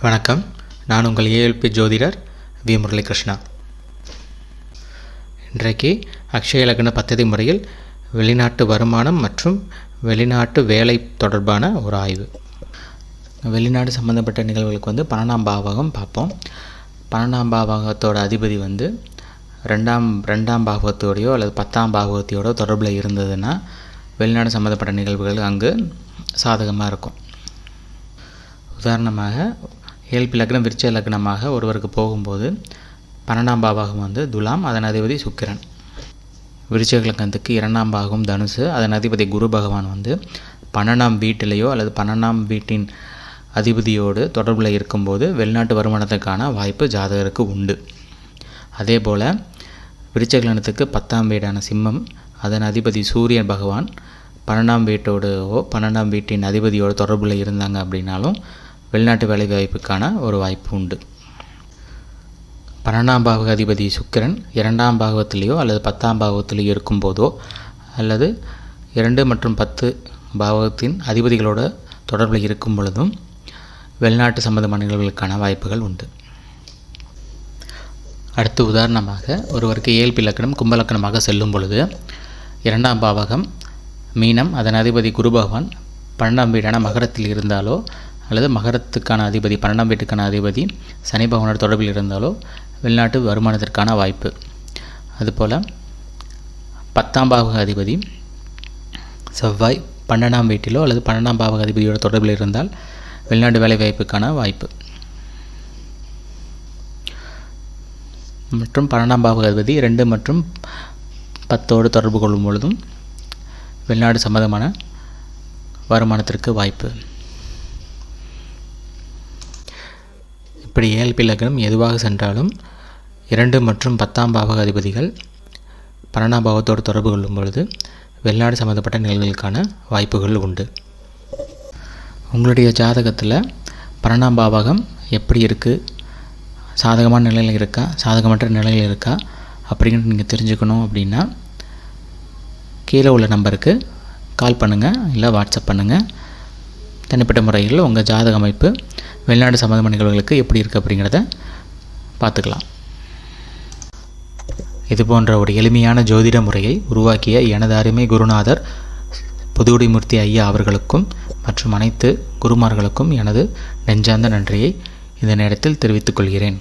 வணக்கம். நான் உங்கள் ஏஎல்பி ஜோதிடர் வி முரளிகிருஷ்ணா. இன்றைக்கு அக்ஷய லக்ன பத்ததி முறையில் வெளிநாட்டு வருமானம் மற்றும் வெளிநாட்டு வேலை தொடர்பான ஒரு ஆய்வு. வெளிநாடு சம்மந்தப்பட்ட நிகழ்வுகளுக்கு 12ஆம் பாவகம் பார்ப்போம். 12ஆம் பாவகத்தோட அதிபதி ரெண்டாம் பாவகத்தோடையோ அல்லது 10ஆம் பாவகத்தையோட தொடர்பில் இருந்ததுன்னா வெளிநாடு சம்மந்தப்பட்ட நிகழ்வுகள் அங்கு சாதகமாக இருக்கும். உதாரணமாக ஏஎல்பி லக்னம் விருச்சிக லக்னமாக ஒருவருக்கு போகும்போது 12ஆம் பாவகம் துலாம், அதன் அதிபதி சுக்கிரன். விருச்சிக லக்னத்துக்கு 2ஆம் பாவகம் தனுசு, அதன் அதிபதி குரு பகவான் 12ஆம் வீட்டிலேயோ அல்லது 12ஆம் வீட்டின் அதிபதியோடு தொடர்பில் இருக்கும்போது வெளிநாட்டு வருமானத்துக்கான வாய்ப்பு ஜாதகருக்கு உண்டு. அதே போல் விருச்சிக லக்னத்துக்கு 10ஆம் வீடான சிம்மம், அதன் அதிபதி சூரியன் பகவான் 12ஆம் வீட்டோடவோ 12ஆம் வீட்டின் அதிபதியோடு தொடர்பில் இருந்தாங்க அப்படின்னாலும் வெளிநாட்டு வேலைவாய்ப்புக்கான ஒரு வாய்ப்பு உண்டு. 12ஆம் பாவக அதிபதி சுக்கிரன் 2ஆம் பாவகத்திலேயோ அல்லது 10ஆம் பாவகத்திலேயோ இருக்கும்போதோ அல்லது 2 மற்றும் 10 பாவகத்தின் அதிபதிகளோட தொடர்பில் இருக்கும் பொழுதும் வெளிநாட்டு சம்பந்தமான நிகழ்வுகளுக்கான வாய்ப்புகள் உண்டு. அடுத்து உதாரணமாக ஒருவருக்கு ஏஎல்பி லக்னம் கும்பலக்கணமாக செல்லும் பொழுது 2ஆம் பாவகம் மீனம், அதன் அதிபதி குரு பகவான் 12ஆம் வீடான மகரத்தில் இருந்தாலோ அல்லது மகரத்துக்கான அதிபதி 12ஆம் வீட்டுக்கான அதிபதி சனி பகவானோட தொடர்பில் இருந்தாலோ வெளிநாட்டு வருமானத்திற்கான வாய்ப்பு. அதுபோல் 10ஆம் பாவக அதிபதி செவ்வாய் 12ஆம் வீட்டிலோ அல்லது 12ஆம் பாவக அதிபதியோட தொடர்பில் இருந்தால் வெளிநாட்டு வேலைவாய்ப்புக்கான வாய்ப்பு. மற்றும் 12ஆம் பாவக அதிபதி 2 மற்றும் 10ஓடு தொடர்பு கொள்ளும் பொழுதும் வெளிநாடு சம்பந்தமான வருமானத்திற்கு வாய்ப்பு. இப்படி ஏஎல்பி லக்னம் எதுவாக சென்றாலும் 2 மற்றும் 10ஆம் பாவக அதிபதிகள் 12ஆம் பாவத்தோடு தொடர்பு கொள்ளும் பொழுது வெளிநாடு சம்மந்தப்பட்ட நிகழ்வுகளுக்கான வாய்ப்புகள் உண்டு. உங்களுடைய ஜாதகத்தில் 12ஆம் பாவகம் எப்படி இருக்குது, சாதகமான நிலையில் இருக்கா சாதகமற்ற நிலையில் இருக்கா அப்படிங்கிறது நீங்கள் தெரிஞ்சுக்கணும் அப்படின்னா கீழே உள்ள நம்பருக்கு கால் பண்ணுங்கள், இல்லை வாட்ஸ்அப் பண்ணுங்கள். தனிப்பட்ட முறையில் உங்கள் ஜாதக அமைப்பு வெளிநாடு சம்பந்தமான நிகழ்வுகளுக்கு எப்படி இருக்குது அப்படிங்கிறத பார்த்துக்கலாம். இது போன்ற ஒரு எளிமையான ஜோதிட முறையை உருவாக்கிய எனது அருமை குருநாதர் புதுகுடிமூர்த்தி ஐயா அவர்களுக்கும் மற்றும் அனைத்து குருமார்களுக்கும் எனது நெஞ்சார்ந்த நன்றியை இந்த நேரத்தில் தெரிவித்துக் கொள்கிறேன்.